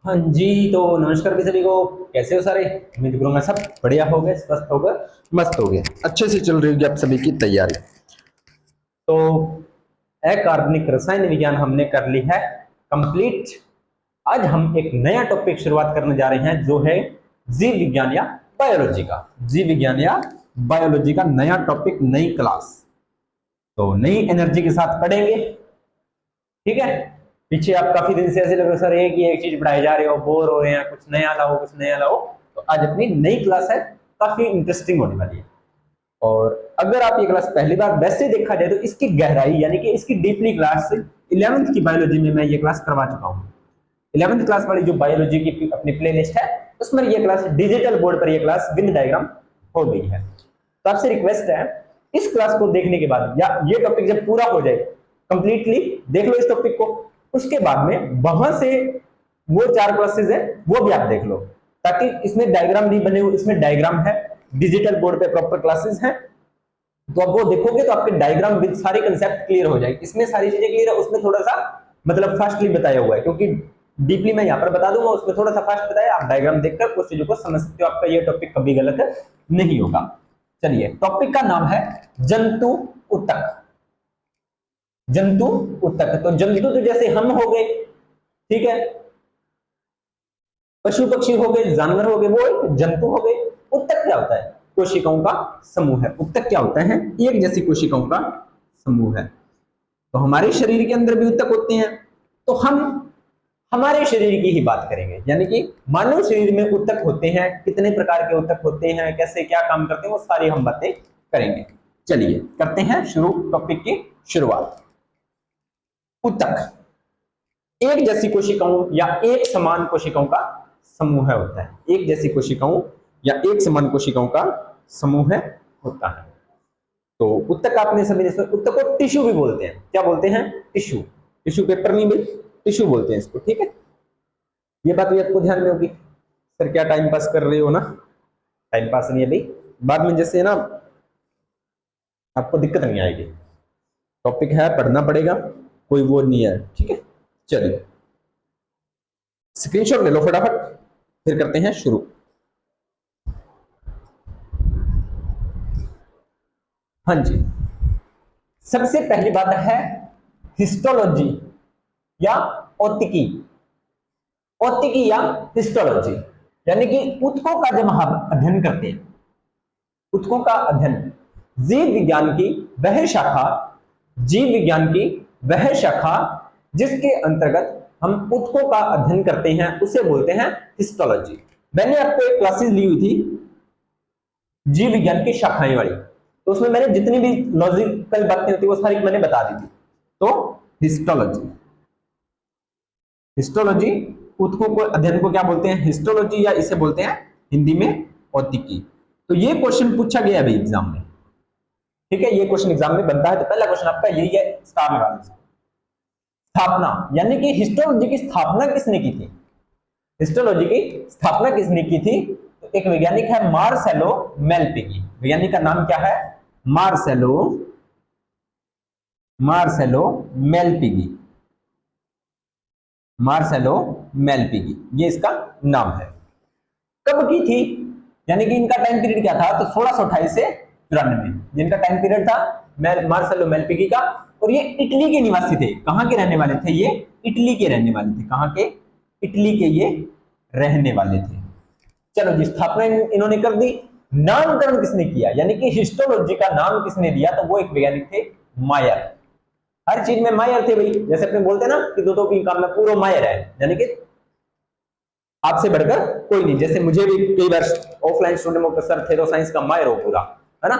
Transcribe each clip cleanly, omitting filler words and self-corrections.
हाँ जी, तो नमस्कार भी सभी को। कैसे हो सारे? उम्मीद करूंगा सब बढ़िया हो गए, स्वस्थ हो गए, मस्त हो गए, अच्छे से चल रही होगी आप सभी की तैयारी। तो अकार्बनिक रसायन विज्ञान हमने कर ली है कंप्लीट। आज हम एक नया टॉपिक शुरुआत करने जा रहे हैं जो है जीव विज्ञान या बायोलॉजी का। जीव विज्ञान या बायोलॉजी का नया टॉपिक, नई क्लास। तो नई एनर्जी के साथ पढ़ेंगे, ठीक है। पीछे आप काफी दिन से ऐसे लग रहे सर एक चीज पढ़ाई जा रहे हो, बोर हो रहे हैं, कुछ नया लाओ कुछ नया लाओ। तो आज अपनी नई क्लास है, काफी इंटरेस्टिंग होने वाली है। और अगर आप ये क्लास पहली बार वैसे देखा जाए तो इसकी गहराई यानी कि इसकी डीपली क्लास 11th की बायोलॉजी में मैं ये क्लास करवा चुका हूँ। 11th क्लास वाली जो बायोलॉजी की अपनी प्ले लिस्ट है उसमें ये क्लास डिजिटल बोर्ड पर ये क्लास विद डायग्राम हो गई है। तो आपसे रिक्वेस्ट है, इस क्लास को देखने के बाद या ये टॉपिक जब पूरा हो जाए कंप्लीटली देख लो इस टॉपिक को, उसके बाद में वहां से वो 4 क्लासेस है वो भी आप देख लो, ताकि इसमें डायग्राम नहीं बने हुए, इसमें डायग्राम है, डिजिटल बोर्ड पे प्रॉपर क्लासेस हैं। तो अब वो देखोगे तो आपके डायग्राम विद सारे कंसेप्ट क्लियर हो जाएगी। इसमें सारी चीजें क्लियर है, उसमें थोड़ा सा मतलब फास्टली बताया हुआ है, क्योंकि डीपली मैं यहाँ पर बता दूंगा, उसमें थोड़ा सा फास्ट बताया, आप डायग्राम देखकर उस चीजों को समझ सकते हो। आपका ये टॉपिक कभी गलत नहीं होगा। चलिए, टॉपिक का नाम है जंतु ऊतक। जंतु ऊतक, तो जंतु तो जैसे हम हो गए, ठीक है, पशु पक्षी हो गए, जानवर हो गए, वो एक जंतु हो गए। ऊतक क्या होता है? कोशिकाओं का समूह है। ऊतक क्या होता है? एक जैसी कोशिकाओं का समूह है। तो हमारे शरीर के अंदर भी ऊतक होते हैं। तो हम हमारे शरीर की ही बात करेंगे, यानी कि मानव शरीर में ऊतक होते हैं, कितने प्रकार के ऊतक होते हैं, कैसे क्या काम करते हैं, वो सारी हम बातें करेंगे। चलिए करते हैं शुरू, टॉपिक की शुरुआत। ऊतक एक जैसी कोशिकाओं या एक समान कोशिकाओं का समूह होता है। एक जैसी कोशिकाओं या एक समान कोशिकाओं का समूह होता है। तो ऊतक आपने सभी ने सुना, ऊतक को टिश्यू भी बोलते हैं। क्या बोलते हैं? टिश्यू। टिश्यू पेपर नहीं भाई, टिश्यू बोलते हैं इसको, ठीक है। ये बात भी आपको ध्यान में होगी। सर क्या टाइम पास कर रहे हो ना? टाइम पास नहीं है भाई, बाद में जैसे ना आपको दिक्कत नहीं आएगी। टॉपिक है, पढ़ना पड़ेगा, कोई वो नहीं है, ठीक है। चलिए स्क्रीनशॉट ले लो फटाफट, फिर करते हैं शुरू। हाँ जी, सबसे पहली बात है हिस्टोलॉजी या औतिकी। औतिकी या हिस्टोलॉजी यानी कि ऊतकों का जब हम अध्ययन करते हैं, ऊतकों का अध्ययन, जीव विज्ञान की वह शाखा, जीव विज्ञान की वह शाखा जिसके अंतर्गत हम ऊतकों का अध्ययन करते हैं उसे बोलते हैं हिस्टोलॉजी। मैंने आपको एक क्लासेस ली हुई थी जीव विज्ञान की शाखाएं वाली, तो उसमें मैंने जितनी भी लॉजिकल बातें होती वो सारी मैंने बता दी थी। तो हिस्टोलॉजी, हिस्टोलॉजी ऊतकों को अध्ययन को क्या बोलते हैं? हिस्टोलॉजी, या इसे बोलते हैं हिंदी में औतिकी। तो ये क्वेश्चन पूछा गया अभी एग्जाम में, ठीक है। ये क्वेश्चन एग्जाम में बनता है, तो पहला क्वेश्चन आपका यही है, स्टार लगा दीजिए। स्थापना यानी कि हिस्टोलॉजी की स्थापना किसने की थी? हिस्टोलॉजी की स्थापना किसने की थी? तो एक वैज्ञानिक है मार्सेलो मेलपिगी। वैज्ञानिक का नाम क्या है? Marcello, Marcello Malpighi. Marcello Malpighi, ये इसका नाम है। कब की थी? यानी कि इनका टाइम पीरियड क्या था? तो 1628 से 94 जिनका टाइम पीरियड था मार्सेलो मेलपिगी का। और ये इटली के निवासी थे। कहां के रहने वाले थे? ये इटली के रहने वाले थे। कहां के? इटली के ये रहने वाले थे। चलो जी, स्थापना इन्होंने कर दी। नामकरण किसने किया, यानी कि हिस्टोलॉजी का नाम किसने दिया? तो वो एक वैज्ञानिक थे, मायर। हर चीज में मायर थे भाई, जैसे अपने बोलते हैं ना कि दो की काम में पूरा मायर है, यानी कि आपसे बढ़कर कोई नहीं। जैसे मुझे भी कई बार ऑफलाइन स्टूडेंट में सर थे तो साइंस का मायर हो पूरा, है ना,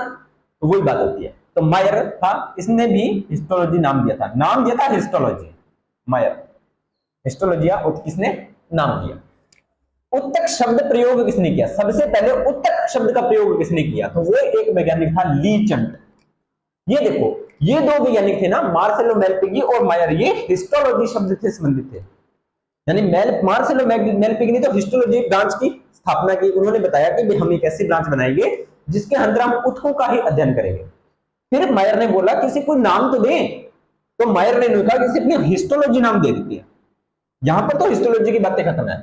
तो वही बात होती है। तो मायर था, इसने भी हिस्टोलॉजी नाम दिया था। नाम दिया था हिस्टोलॉजी, मायर। हिस्टोलॉजी किसने नाम दिया? उत्तक शब्द प्रयोग किसने किया? सबसे पहले उत्तक शब्द का प्रयोग किसने किया? तो वो एक वैज्ञानिक था, लीचंट। ये देखो, ये दो वैज्ञानिक थे ना, मार्सेलो मेलपिगी और मायर, ये हिस्टोलॉजी शब्द से संबंधित थे। यानी मार्सेलो मेलपिगी ने तो हिस्टोलॉजी ब्रांच की स्थापना की। उन्होंने बताया कि हम एक ऐसी ब्रांच बनाएंगे जिसके अंदर हम ऊतकों का ही अध्ययन करेंगे। फिर मायर ने बोला किसी को नाम तो दे, तो मायर ने कहा किसी अपनी हिस्टोलॉजी नाम दे देती है। यहां पर तो हिस्टोलॉजी की बातें खत्म है।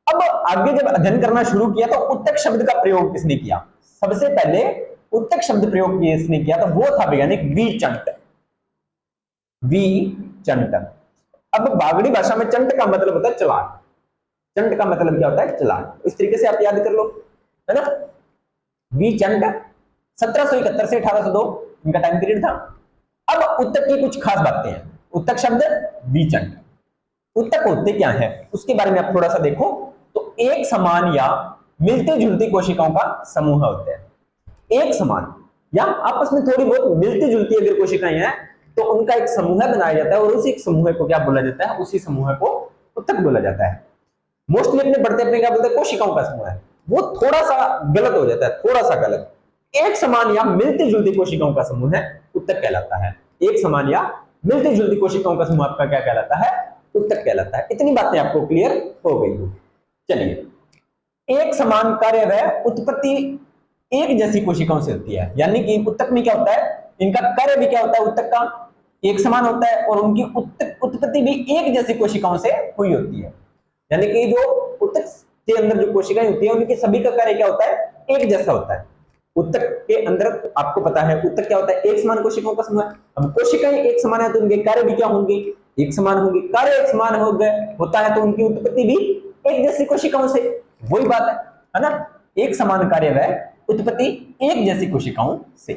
अब आगे जब अध्ययन करना शुरू किया तो उत्तक शब्द का प्रयोग किसने किया? सबसे पहले उत्तक शब्द प्रयोग किसने किया? तो वो था वैज्ञानिक वी चंट। वी चंट। अब बागड़ी भाषा में चंट का मतलब होता है चालाक। चंट का मतलब क्या होता है? चालाक। इस तरीके से आप याद कर लो, है ना। वी चंट 1771 से 1802 इनका टाइम पीरियड था। अब उत्तक की कुछ खास बातें हैं। उत्तक शब्द वी चंट। उत्तक होते क्या है उसके बारे में आप थोड़ा सा देखो तो एक समान या मिलती जुलती कोशिकाओं का समूह होता है। एक समान या आपस में थोड़ी बहुत मिलती जुलती अगर कोशिकाएं हैं तो उनका एक समूह बनाया जाता है और उसी समूह को क्या बोला जाता है? उसी समूह को उत्तक बोला जाता है। मोस्टली अपने पढ़ते अपने क्या बोलते हैं? कोशिकाओं का समूह है। वो थोड़ा सा गलत हो जाता है, थोड़ा सा गलत। एक समान या मिलती जुलती कोशिकाओं का समूह है उत्तक कहलाता है। एक समान या मिलती जुलती कोशिकाओं का समूह आपका क्या कहलाता है? उत्तक कहलाता है। इतनी बातें आपको क्लियर हो गई हो। चलिए, एक समान कार्य व उत्पत्ति एक जैसी कोशिकाओं से होती है। यानी कि उत्तक में क्या होता है? इनका कार्य भी क्या होता है? उत्तक का एक समान होता है और उनकी उत्पत्ति भी एक जैसी कोशिकाओं से हुई होती है। यानी कि जो उत्तक के अंदर जो कोशिकाएं होती है उनके सभी का कार्य क्या होता है? एक जैसा होता है। उत्तक के अंदर आपको पता है उत्तक क्या होता है? एक समान कोशिकाओं का समूह है। अब कोशिकाएं एक समान है तो उनके कार्य भी क्या होंगे? एक समान होंगे। कार्य एक समान हो गए होता है तो उनकी उत्पत्ति भी एक जैसी कोशिकाओं से। वही बात है ना। एक समान कार्य व उत्पत्ति एक जैसी कोशिकाओं से।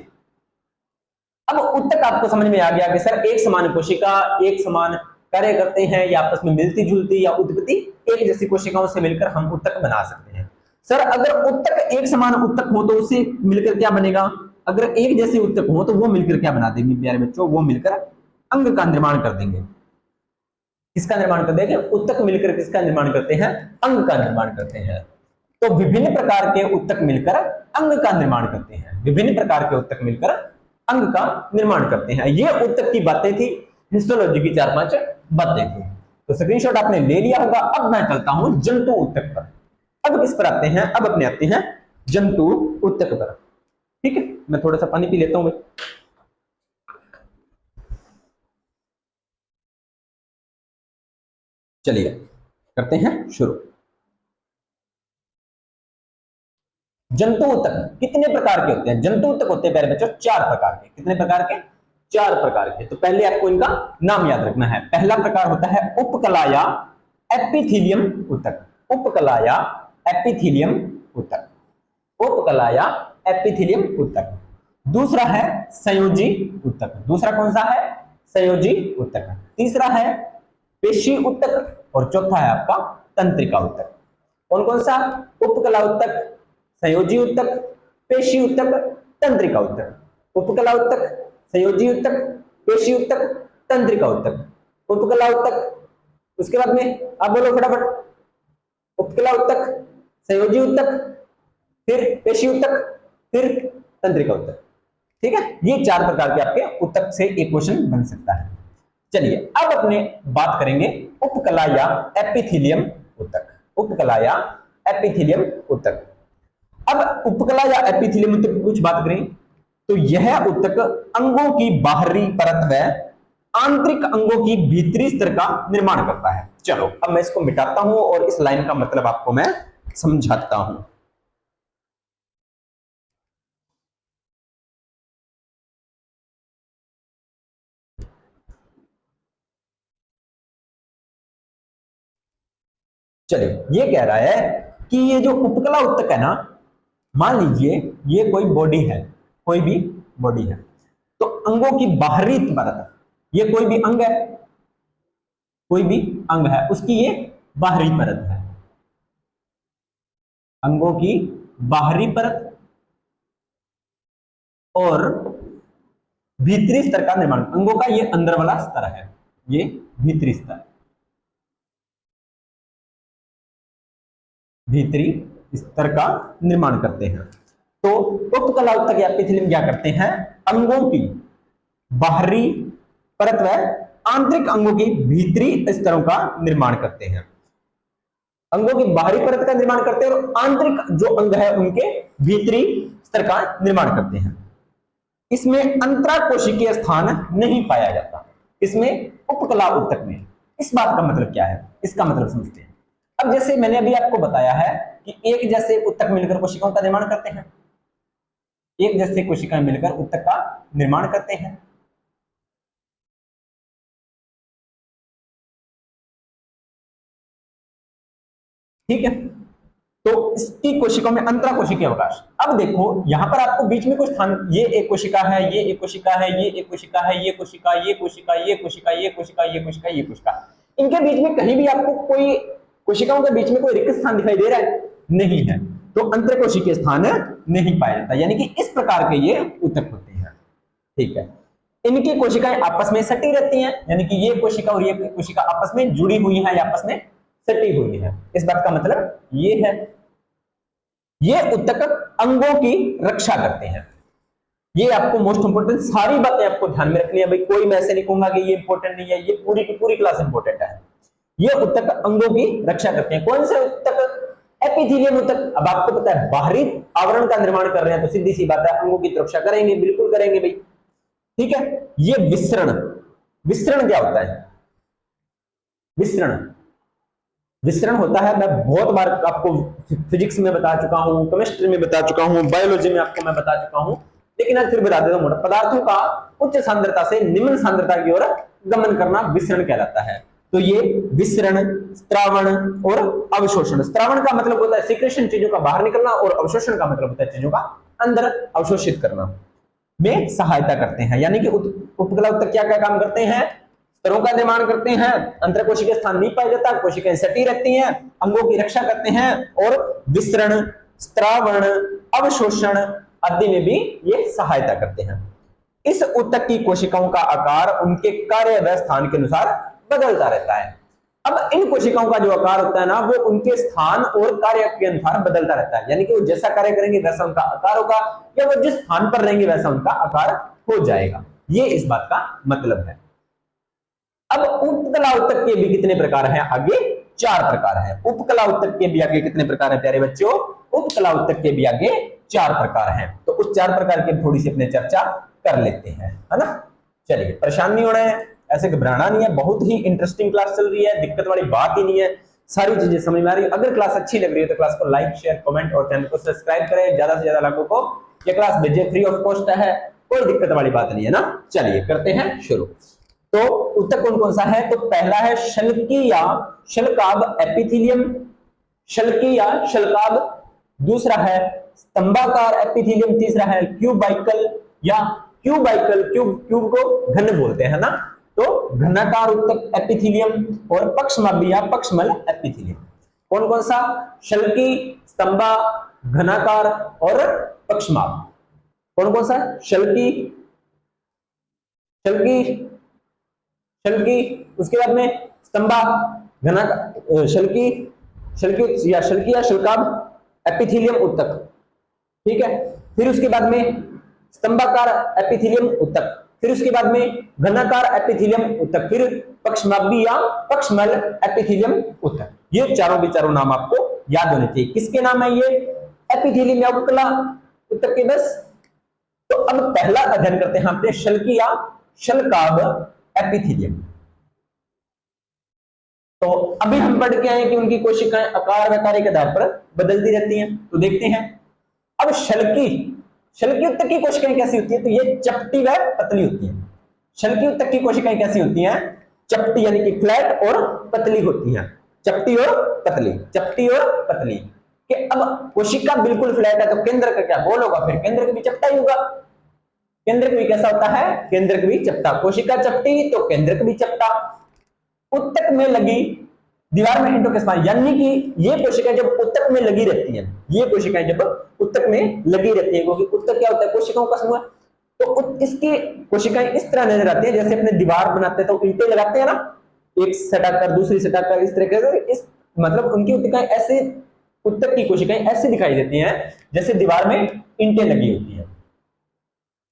अब उत्तक आपको समझ में आ गया कि सर एक समान कोशिका एक समान कार्य करते हैं या आपस में मिलती जुलती या उत्पत्ति एक जैसी कोशिकाओं से मिलकर हम उत्तक बना सकते हैं। सर अगर उत्तक एक समान उत्तक हो तो उससे मिलकर क्या बनेगा? अगर एक जैसी उत्तक हो तो वो मिलकर क्या बना देंगे प्यारे बच्चों? वो मिलकर अंग का निर्माण कर देंगे। किसका निर्माण कर देंगे? उत्तक मिलकर किसका निर्माण करते हैं? अंग का निर्माण करते हैं। तो विभिन्न प्रकार के उत्तक मिलकर अंग का निर्माण करते हैं। विभिन्न प्रकार के उत्तक मिलकर अंग का निर्माण करते हैं। ये उत्तक की बातें थी, हिस्टोलॉजी की 4-5 बातें थी। तो स्क्रीनशॉट आपने ले लिया होगा। अब मैं चलता हूं जंतु उत्तक पर। अब किस पर आते हैं? अब अपने आते हैं जंतु उत्तक पर। ठीक है, मैं थोड़ा सा पानी पी लेता हूं। चलिए करते हैं शुरू। जंतु उत्तक कितने प्रकार के होते हैं? जंतु उत्तक होते हैं प्यारे बच्चों 4 प्रकार के। कितने प्रकार के? 4 प्रकार के। तो पहले आपको इनका नाम याद रखना है। पहला प्रकार होता है उपकला या एपिथेलियम उत्तक। उपकला या एपिथेलियम उत्तक। उपकला या एपिथेलियम उत्तक। दूसरा है संयोजी उत्तक। दूसरा कौन सा है? संयोजी उत्तक। तीसरा है पेशी उत्तक और चौथा है आपका तंत्रिका उत्तक। कौन कौन सा? उपकला उत्तक, संयोजी उत्तक, पेशी उत्तक, तंत्रिका उत्तक। उपकला उत्तक, संयोजी उत्तक, पेशी उत्तक, तंत्रिका उत्तक। उपकला उत्तक, उसके बाद में आप बोलो फटाफट। उपकला उत्तक, संयोजी उत्तक, फिर पेशी उत्तक, फिर तंत्रिका उत्तक। ठीक है, ये 4 प्रकार के आपके उत्तक से एक क्वेश्चन बन सकता है। चलिए अब अपने बात करेंगे उपकला या एपिथेलियम उत्तक। उपकला या एपिथेलियम उत्तक। अब उपकला या एपिथेलियम उत्तक की कुछ बात करें तो यह उत्तक अंगों की बाहरी परत व आंतरिक अंगों की भीतरी स्तर का निर्माण करता है। चलो अब मैं इसको मिटाता हूं और इस लाइन का मतलब आपको मैं समझाता हूं। चलिए ये कह रहा है कि ये जो उपकला उत्तक है ना, मान लीजिए ये कोई बॉडी है, कोई भी बॉडी है तो अंगों की बाहरी परत, ये कोई भी अंग है, कोई भी अंग है उसकी ये बाहरी परत है। अंगों की बाहरी परत और भीतरी स्तर का निर्माण। अंगों का ये अंदर वाला स्तर है, ये भीतरी स्तर, भीतरी स्तर का निर्माण करते हैं। तो उपकला उत्तक या एपिथेलियम क्या करते हैं? अंगों की बाहरी परत व आंतरिक अंगों की भीतरी स्तरों का निर्माण करते हैं। अंगों की बाहरी परत का निर्माण करते हैं और आंतरिक जो अंग है उनके भीतरी स्तर का निर्माण करते हैं। इसमें अंतराकोशिकीय स्थान नहीं पाया जाता। इसमें उपकला उत्तक में इस बात का मतलब क्या है, इसका मतलब समझते हैं। अब जैसे मैंने अभी आपको बताया है कि एक जैसे ऊतक मिलकर कोशिकाओं का निर्माण करते हैं, एक जैसे कोशिकाएं मिलकर ऊतक का निर्माण करते हैं। ठीक है, तो इसकी कोशिकाओं में अंतरा कोशिकीय अवकाश। अब देखो यहां पर आपको बीच में कोई स्थान, ये एक कोशिका है, ये एक कोशिका है, ये एक कोशिका है, ये कोशिका, ये कोशिका, ये कोशिका, ये कोशिका, ये कोशिका, ये कोशिका, इनके बीच में कहीं भी आपको कोई कोशिकाओं के बीच में कोई रिक्त स्थान दिखाई दे रहा है? नहीं है, तो अंतर कोशिकीय स्थान नहीं पाया जाता, यानी कि इस प्रकार के ये ऊतक होते हैं। ठीक है, इनकी कोशिकाएं आपस में सटी रहती हैं, यानी कि ये कोशिका और ये कोशिका आपस में जुड़ी हुई है या आपस में सटी हुई है। इस बात का मतलब ये है। ये ऊतक अंगों की रक्षा करते हैं। ये आपको मोस्ट इंपोर्टेंट सारी बातें आपको ध्यान में रखनी है भाई, कोई मैं ऐसे नहीं कहूंगा कि ये इंपोर्टेंट नहीं है, ये पूरी की पूरी क्लास इंपोर्टेंट है। ये ऊतक अंगों की रक्षा करते हैं। कौन से ऊतक? एपिथेलियम ऊतक। अब आपको पता है बाहरी आवरण का निर्माण कर रहे हैं, तो सीधी सी बात है अंगों की रक्षा करेंगे, बिल्कुल करेंगे भाई। ठीक है, ये विसरण, विसरण क्या होता है? विसरण, विसरण होता है, मैं बहुत बार आपको फिजिक्स में बता चुका हूं, केमिस्ट्री में बता चुका हूं, बायोलॉजी में आपको मैं बता चुका हूं, लेकिन आज फिर बता देता हूं। पदार्थों का उच्च सांद्रता से निम्न सांद्रता की ओर गमन करना विसरण कहलाता है। तो ये विसरण, स्त्रावण और अवशोषण। स्त्रावण का मतलब होता है सीक्रेशन, चीजों का बाहर निकलना, और अवशोषण का मतलब होता है चीजों का अंदर अवशोषित करना में सहायता करते हैं। यानी कि उपकला ऊतक क्या क्या काम करते हैं? स्तरों का निर्माण करते हैं, अंतरकोशिकीय स्थान नहीं पाया जाता, कोशिकाएं सटी रहती हैं, अंगों की रक्षा करते हैं, और विसरण, स्त्रावण, अवशोषण आदि में भी ये सहायता करते हैं। इस ऊतक की कोशिकाओं का आकार उनके कार्य व स्थान के अनुसार बदलता रहता है। अब इन कोशिकाओं का जो आकार होता है ना, वो उनके स्थान और कार्य के अनुसार बदलता रहता है, यानी कि वो जैसा कार्य करेंगे वैसा उनका आकार होगा, या वो जिस स्थान पर रहेंगे वैसा उनका आकार हो जाएगा। ये इस बात का मतलब है। अब उपकला ऊतक के भी कितने प्रकार हैं? आगे 4 प्रकार हैं। उपकला ऊतक के भी आगे कितने प्रकार हैं प्यारे बच्चों? उपकला ऊतक के भी आगे 4 प्रकार हैं। तो उस 4 प्रकार की थोड़ी सी अपने चर्चा कर लेते हैं, है ना। चलिए, परेशान नहीं होना है, ऐसे घबराना नहीं है, बहुत ही इंटरेस्टिंग क्लास चल रही है, दिक्कत वाली बात ही नहीं है, सारी चीजें समझ में आ रही है। अगर क्लास अच्छी लग रही है तो क्लास को लाइक, शेयर, कमेंट और चैनल को सब्सक्राइब करें, ज्यादा से ज्यादा लोगों को ये क्लास भेजें, फ्री ऑफ कॉस्ट है, कोई दिक्कत वाली बात नहीं है ना। चलिए करते हैं शुरू। तो ऊतक कौन कौन सा है? तो पहला है शल्की या शल्काभ एपिथेलियम, शल्की या शल्काभ। दूसरा है स्तंभाकार एपिथेलियम। तीसरा है क्यूबाइकल या क्यूबाइकल, क्यूब को घन बोलते हैं ना, तो घनाकार ऊतक एपिथेलियम, और पक्षमाभी या पक्षमल एपिथेलियम। कौन कौन सा? शल्की, स्तंभा, घनाकार और पक्षमाभ। कौन कौन सा? शल्की, शल्की, शल्की, उसके बाद में स्तंभा, घना, शल्की, शल्की या शल्काभ एपिथेलियम ऊतक। ठीक है, फिर उसके बाद में स्तंभाकार एपिथेलियम ऊतक, फिर उसके बाद में घनाकार एपिथेलियम ऊतक, फिर पक्षमाभी या पक्षमल एपिथेलियम ऊतक। ये चारों के चारों नाम आपको याद होने चाहिए। किसके नाम है ये? एपिथेलियम या उपकला ऊतक के। बस। तो अब पहला अध्ययन करते हैं अपने शल्की या शल्काभ एपिथेलियम। तो अभी हम पढ़ के आए कि उनकी कोशिकाएं आकार व कार्य के आधार पर बदलती रहती हैं। तो देखते हैं अब शल्की, शल्की ऊतक की कोशिकाएं कैसी होती है? तो ये चपटी व पतली होती है। शल्की ऊतक की कोशिकाएं कैसी होती हैं? चपटी यानी कि फ्लैट और पतली होती हैं। चपटी और पतली, चपटी और पतली। कि अब कोशिका बिल्कुल फ्लैट है तो केंद्र का क्या गोल होगा? फिर केंद्र का भी चपटा ही होगा। केंद्र भी कैसा होता है? केंद्र भी चपटा। कोशिका चपटी तो केंद्र भी चपटा। ऊतक में लगी दीवार में एंडोप्लाज्म, यानी कि ये कोशिकाएं जब ऊतक में लगी रहती हैं, ये कोशिकाएं जब ऊतक में लगी रहती हैं, क्योंकि ऊतक क्या होता है? कोशिकाओं का समूह। तो इसकी कोशिकाएं इस तरह नजर आती है जैसे अपने दीवार बनाते हैं तो ईंटें लगाते हैं ना, एक सटाकर दूसरी सटाकर, इस तरीके से। इस मतलब उनकी ऊतकाएं ऐसे, ऊतक की कोशिकाएं ऐसे दिखाई देती हैं जैसे दीवार में ईंटें लगी होती हैं।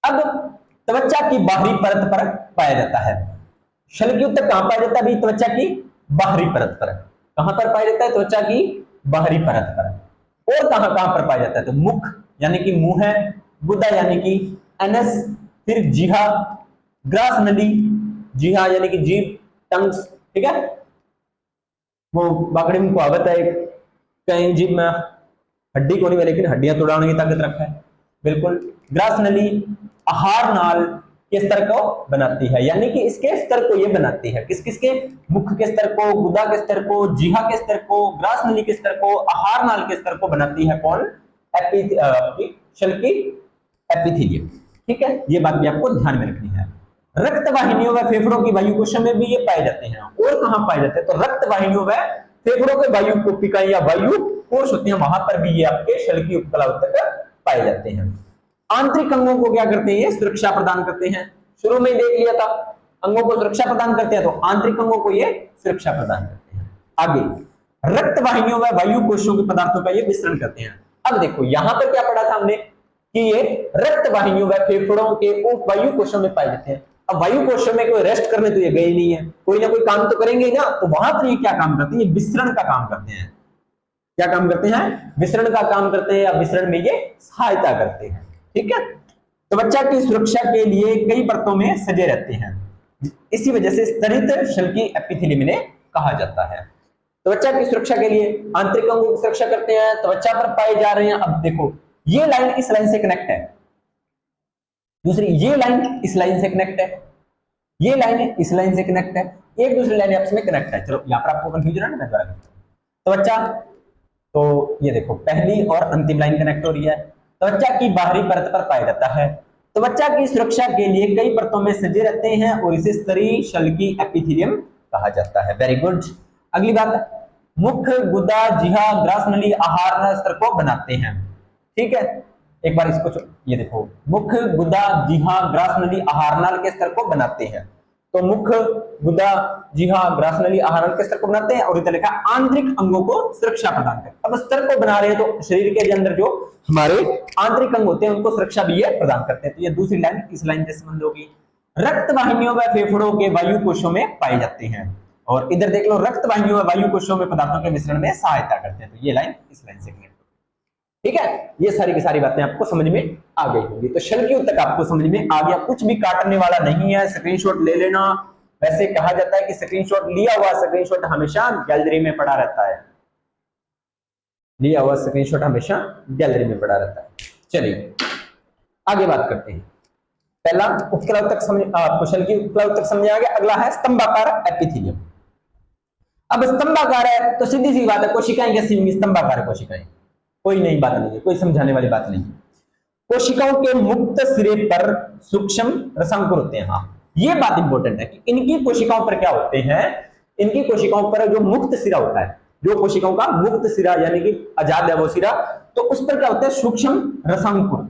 अब त्वचा की बाहरी परत पर पाया जाता है। शल्की ऊतक कहां पाया जाता है? भी त्वचा की बाहरी परत पर। कहां पर पाया जाता है? त्वचा की बाहरी परत पर। और कहां कहां पर पाया जाता है? तो मुख यानी कि मुंह है, गुदा यानी कि एनस, फिर जीहा, ग्रास नली, जीहा यानी कि जीभ, टंग्स, ठीक है, वो बागड़ी में कहावत है, कहीं जीभ में हड्डी कोनी में लेकिन हड्डियां तोड़ाने की ताकत रखा है। बिल्कुल, ग्रास नली आहार नाल के स्तर को बनाती है, यानी कि इसके स्तर को ये बनाती है, किस किसके, मुख के स्तर को, गुदा के स्तर को, जीहा के स्तर को, ग्रास नली के स्तर को, आहार नाल के स्तर को बनाती है कौन, शल्की एपिथेलियम। ठीक है, ये बात भी आपको ध्यान में रखनी है। रक्त वाहिनियों व फेफड़ों की वायु कोशों में भी ये पाए जाते हैं। और कहां पाए जाते हैं, तो रक्त वाहिनियों व फेफड़ों के वायु कोशिकाएं या वायु कोश होते हैं, वहां पर भी ये आपके शल्की उपकला ऊतक पाए जाते हैं। आंतरिक अंगों को क्या करते हैं, ये सुरक्षा प्रदान करते हैं। शुरू में देख लिया था, अंगों को सुरक्षा प्रदान करते हैं, तो आंतरिक अंगों को ये सुरक्षा प्रदान करते हैं। आगे रक्त वाहिनियों व वायु कोशों के पदार्थों का ये मिश्रण करते हैं। अब देखो यहां पर क्या पढ़ा था हमने कि ये रक्त वाहिनियों व फेफड़ों के वायु कोशों में पाए जाते हैं। अब वायु कोशों में कोई रेस्ट करने तो ये गए नहीं है, कोई ना कोई काम तो करेंगे ना, तो वहां पर ये क्या काम करते हैं, ये विसरण का काम करते हैं। क्या काम करते हैं, विसरण का काम करते हैं, या विसरण में ये सहायता करते हैं। ठीक है, त्वचा की सुरक्षा के लिए कई परतों में सजे रहते हैं, इसी वजह से स्तरित शल्की एपिथेलियम इन्हें कहा जाता है। त्वचा की सुरक्षा के लिए आंतरिक अंगों की सुरक्षा करते हैं, त्वचा पर पाए जा रहे हैं। अब देखो ये लाइन इस लाइन से कनेक्ट है, दूसरी ये लाइन इस लाइन से कनेक्ट है, ये लाइन इस लाइन से कनेक्ट है, एक दूसरी लाइन आपस में कनेक्ट है। चलो यहां पर आपको कंफ्यूजन है ना, मैं दोबारा करता हूं। त्वचा, तो ये देखो पहली और अंतिम लाइन कनेक्ट हो रही है। त्वचा की बाहरी परत पर पाया जाता है, त्वचा की सुरक्षा के लिए कई परतों में सजे रहते हैं और इसे स्तरीय शल्की एपिथेलियम कहा जाता है। Very good. अगली बात, मुख, गुदा, जिहा, ग्रास नली आहार स्तर को बनाते हैं। ठीक है, एक बार इसको ये देखो, मुख, गुदा, जिहा, ग्रास नली आहार नाल के स्तर को बनाते हैं। तो मुख, गुदा, जिहा, ग्रास नली आहार नाल के स्तर को बनाते हैं, और इधर लिखा आंतरिक अंगों को सुरक्षा प्रदान करते हैं। अब स्तर को बना रहे हैं तो शरीर के अंदर जो हमारे आंतरिक अंग होते हैं उनको सुरक्षा भी ये प्रदान करते हैं। तो ये दूसरी लाइन इस लाइन से संबंध होगी। रक्त वाहिनियों व फेफड़ों के वायु कोशों में पाए जाते हैं, और इधर देख लो रक्त वाहिनियों व वायु कोशों में पदार्थों के मिश्रण में सहायता करते हैं। तो ये लाइन इस लाइन से कनेक्ट। ठीक है, ये सारी की सारी बातें आपको समझ में आ गई होंगी। तो शल्की ऊतक आपको समझ में आ गया, कुछ भी काटने वाला नहीं है, स्क्रीनशॉट ले लेना। वैसे कहा जाता है कि स्क्रीनशॉट लिया हुआ स्क्रीनशॉट हमेशा गैलरी में पड़ा रहता है, लिया हुआ स्क्रीनशॉट हमेशा गैलरी में पड़ा रहता है। चलिए आगे बात करते हैं। पहला उपकला ऊतक समझ, आपको शल्की उपकला ऊतक समझ आ गया। अगला है स्तंभाकार एपिथेलियम। अब स्तंभाकार है तो सीधी सी बात है, कोशिकाएं कैसी होंगी, स्तंभाकार कोशिकाएं, कोई नई बात नहीं है, कोई समझाने वाली बात नहीं है। कोशिकाओं के मुक्त सिरे पर सूक्ष्म रसांकुर होते हैं। हाँ, ये बात इंपॉर्टेंट है कि इनकी कोशिकाओं पर क्या होते हैं, इनकी कोशिकाओं पर जो मुक्त सिरा होता है, जो कोशिकाओं का मुक्त सिरा यानी कि आजाद है वो सिरा, तो उस पर क्या होता है, सूक्ष्म रसांकुर,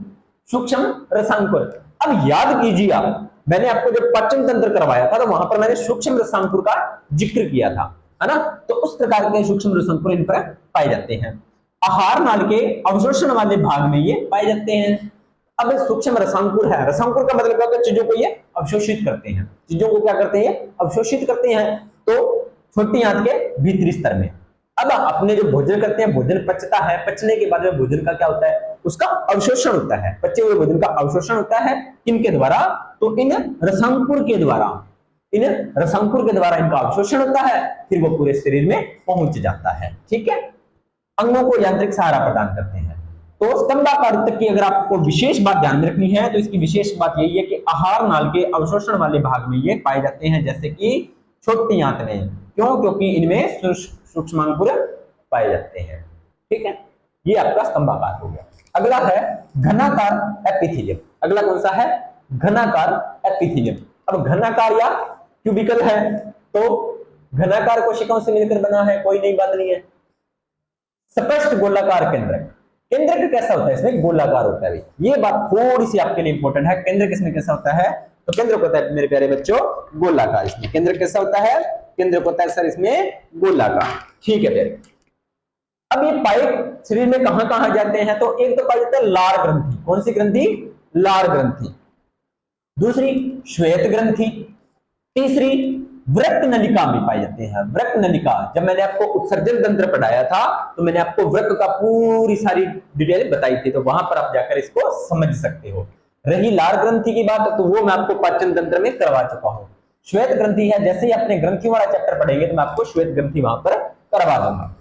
सूक्ष्म रसांकुर। अब याद कीजिए आप, मैंने आपको जब पाचन तंत्र करवाया था तो वहां पर मैंने सूक्ष्म रसांकुर का जिक्र किया था, है ना। तो उस प्रकार के सूक्ष्म रसांकुर इन पर पाए जाते हैं। आहार नाल के अवशोषण वाले भाग में ये पाए जाते हैं। अब सूक्ष्म रसांकुर है, रसांकुर का मतलब क्या होता है, चीजों को ये अवशोषित करते हैं, चीजों को क्या करते हैं, अवशोषित करते हैं। तो छोटी आंत के भीतरी स्तर में अब अपने जो भोजन करते हैं, भोजन पचता है, पचने के बाद में भोजन का क्या होता है, उसका अवशोषण होता है, पचे हुए भोजन का अवशोषण होता है। किनके द्वारा, तो इन रसांकुर के द्वारा, इन रसांकुर के द्वारा इनका अवशोषण होता है, फिर वो पूरे शरीर में पहुंच जाता है। ठीक है, अंगों को यांत्रिक सहारा प्रदान करते हैं। तो स्तंभाकार ऊतक की अगर आपको विशेष बात ध्यान में रखनी है तो इसकी विशेष बात यही है कि आहार नाल के अवशोषण वाले भाग में ये पाए जाते हैं, जैसे कि छोटी आंत में। क्यों, क्योंकि इनमें सूक्ष्मांकुर पाए जाते हैं। ठीक है, ये आपका स्तंभाकार हो गया। अगला है घनाकार एपिथेलियम। अगला कौन सा है, घनाकार एपिथेलियम। अब घनाकार या क्यूबिकल है, तो घनाकार कोशिकाओं से मिलकर बना है, कोई नई बात नहीं है। स्पष्ट गोलाकार केंद्रक, केंद्रक कैसा होता है, इसमें गोलाकार होता है। ये बात थोड़ी सी आपके लिए इंपॉर्टेंट है, केंद्रक इसमें कैसा होता है, तो केंद्रक होता है मेरे प्यारे बच्चों गोलाकार। इसमें केंद्रक कैसा होता है, केंद्रक होता है सर इसमें गोलाकार। ठीक है, फिर अब ये पाइप शरीर में कहां कहां जाते हैं, तो एक तो पाई जाता है लार ग्रंथि। कौन सी ग्रंथि, लार ग्रंथि। दूसरी श्वेत ग्रंथि। तीसरी वृक्क नलिका में पाए जाते हैं। वृक्क नलिका, जब मैंने आपको उत्सर्जन तंत्र पढ़ाया था तो मैंने आपको वृक्क का पूरी सारी डिटेल बताई थी, तो वहां पर आप जाकर इसको समझ सकते हो। रही लार ग्रंथि की बात, तो वो मैं आपको पाचन तंत्र में करवा चुका हूं। श्वेत ग्रंथि है, जैसे ही अपने ग्रंथियों वाला चैप्टर पढ़ेंगे तो मैं आपको श्वेत ग्रंथि वहां पर करवा दूंगा।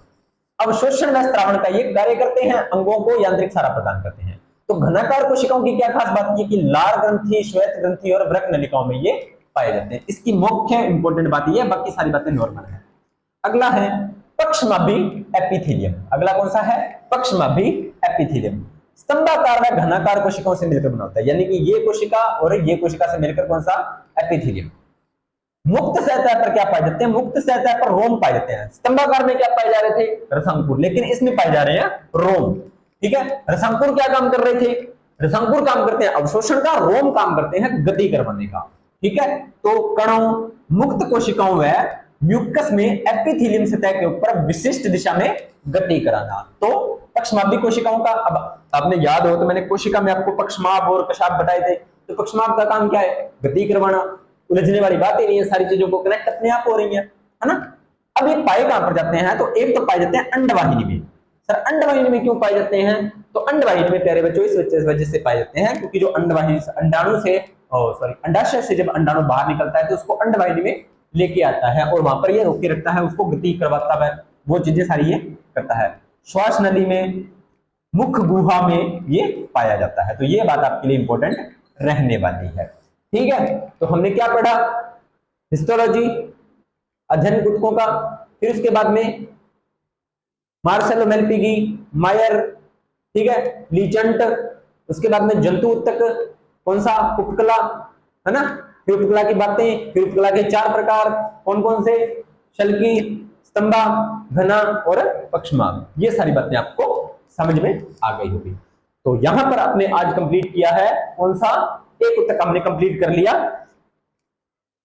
अवशोषण व स्त्रावण का ये कार्य करते हैं, अंगों को यांत्रिक सहारा प्रदान करते हैं। तो घनाकार कोशिकाओं की क्या खास बात है कि लार ग्रंथि, श्वेत ग्रंथि और वृक्क नलिकाओं में ये पाए जाते हैं। इसकी मुख्य इंपॉर्टेंट बात ये है, बाकी सारी बातें नॉर्मल है। अगला है पक्षमाभी एपिथेलियम। अगला कौन सा है? पक्षमाभी एपिथेलियम। स्तंभाकार व घनाकार कोशिकाओं से मिलकर बना होता है, यानी कि ये कोशिका और ये कोशिका से मिलकर कौन सा? एपिथेलियम। मुक्त सतह पर क्या पाए जाते हैं? मुक्त सतह पर रोम पाए जाते हैं। स्तंभाकार में क्या पाए जा रहे थे? रसांकुर, लेकिन इसमें पाए जा रहे हैं रोम। ठीक है, रसांकुर क्या काम कर रहे थे? रसांकुर काम करते हैं अवशोषण का, रोम काम करते हैं गति करवाने का। ठीक है, तो कणों, मुक्त कोशिकाओं व म्यूकस में एपिथेलियम सतह के ऊपर विशिष्ट दिशा में गति कराना। तो पक्षमाभी कोशिकाओं का, अब आपने याद हो तो मैंने कोशिका में आपको पक्षमाभ और कशाभ बताए थे। तो पक्षमाभ का काम क्या है? गति करवाना। उलझने वाली बात ही नहीं है, सारी चीजों को कनेक्ट अपने आप हो रही है ना। अब ये पाए कहां पर जाते हैं? तो एक तो पाए जाते हैं अंडवाहिनी में। सर अंडवाहिनी में क्यों पाए जाते हैं? तो अंडवाहिनी में प्यारे बच्चों इस वजह से पाए जाते हैं क्योंकि जो अंडवाहिनी अंडाणु से अंडाशय से जब अंडाणु बाहर निकलता है तो उसको अंडवाहिनी में लेके आता है और वहां पर ये रोके रखता है, उसको गति करवाता है, वो चीजें सारी ये करता है। श्वास नली में, मुख गुहा में ये पाया जाता है। तो ये बात आपके लिए इंपॉर्टेंट रहने वाली है। ठीक है, तो हमने क्या पढ़ा? हिस्टोलॉजी, अध्ययन ऊतकों का, फिर उसके बाद में मार्सेलो मेलपिगी, मायर, ठीक है, लीचंट, उसके बाद में जंतु ऊतक, कौन सा? उपकला, है ना। फिर उपकला की बातें, फिर उपकला के 4 प्रकार कौन कौन से? शल्की, स्तंभा, घना और पक्षमाभ। ये सारी बातें आपको समझ में आ गई होगी। तो यहां पर आपने आज कंप्लीट किया है कौन सा? एक ऊतक हमने कंप्लीट कर लिया,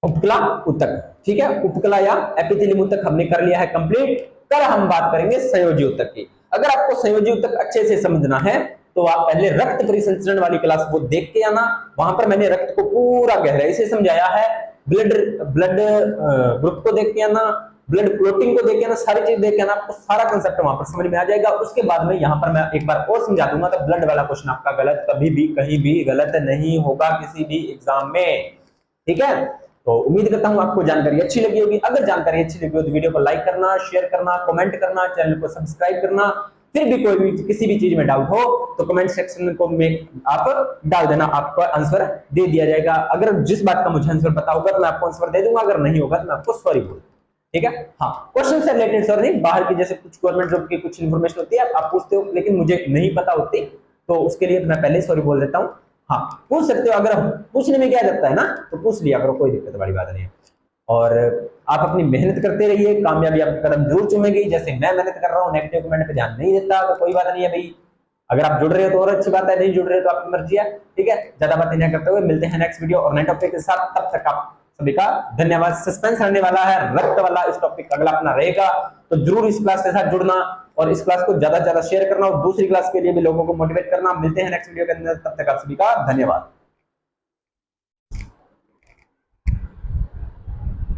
उपकला ऊतक। ठीक है, उपकला या एपिथेलियम ऊतक हमने कर लिया है कंप्लीट। कल हम बात करेंगे संयोजी ऊतक की। अगर आपको संयोजी ऊतक अच्छे से समझना है तो आप पहले रक्त परिसंचरण वाली क्लास वो देख के आना। वहां पर मैंने रक्त को पूरा गहराई से समझाया है। ब्लड ग्रुप को देख के आना, ब्लड क्लोटिंग को देख के आना, सारी चीज देख के आना, आपको सारा कांसेप्ट वहां पर समझ में आ जाएगा। उसके बाद में यहाँ पर मैं एक बार और समझा दूंगा। तो ब्लड वाला क्वेश्चन आपका गलत कभी भी कहीं भी गलत नहीं होगा किसी भी एग्जाम में। ठीक है, तो उम्मीद करता हूं आपको जानकारी अच्छी लगी होगी। अगर जानकारी अच्छी लगी हो तो वीडियो को लाइक करना, शेयर करना, कमेंट करना, चैनल को सब्सक्राइब करना। फिर भी कोई भी किसी भी चीज में डाउट हो तो कमेंट सेक्शन को में आप डाल देना, आपको आंसर दे दिया जाएगा। अगर जिस बात का मुझे आंसर पता होगा तो मैं आपको आंसर दे दूंगा, अगर नहीं होगा तो मैं आपको सॉरी बोल। ठीक है, हाँ, क्वेश्चन से रिलेटेड सॉरी नहीं, बाहर की जैसे कुछ गवर्नमेंट जॉब की कुछ इन्फॉर्मेशन होती है आप पूछते हो लेकिन मुझे नहीं पता होती, तो उसके लिए मैं पहले सॉरी बोल देता हूँ। हाँ, पूछ सकते हो, अगर पूछने में क्या जाता है ना, तो पूछ लिया करो, कोई दिक्कत वाली बात नहीं है। और आप अपनी मेहनत करते रहिए, कामयाबी आपके कदम जरूर चूमेगी। जैसे मैं मेहनत कर रहा हूँ, नेगेटिव कमेंट पे ध्यान नहीं देता तो कोई बात नहीं है भाई। अगर आप जुड़ रहे हो तो और अच्छी बात है, नहीं जुड़ रहे हो तो आपकी मर्जी है। ठीक है, ज्यादा बातें नहीं करते हुए मिलते हैं नेक्स्ट वीडियो और नए टॉपिक के साथ। तब तक आप सभी का धन्यवाद। सस्पेंस रहने वाला है रक्त वाला, इस टॉपिक अगला अपना रहेगा, तो जरूर इस क्लास के साथ जुड़ना और इस क्लास को ज्यादा से ज्यादा शेयर करना और दूसरी क्लास के लिए भी लोगों को मोटिवेट करना। मिलते हैं नेक्स्ट वीडियो के अंदर, तब तक आप सभी का धन्यवाद।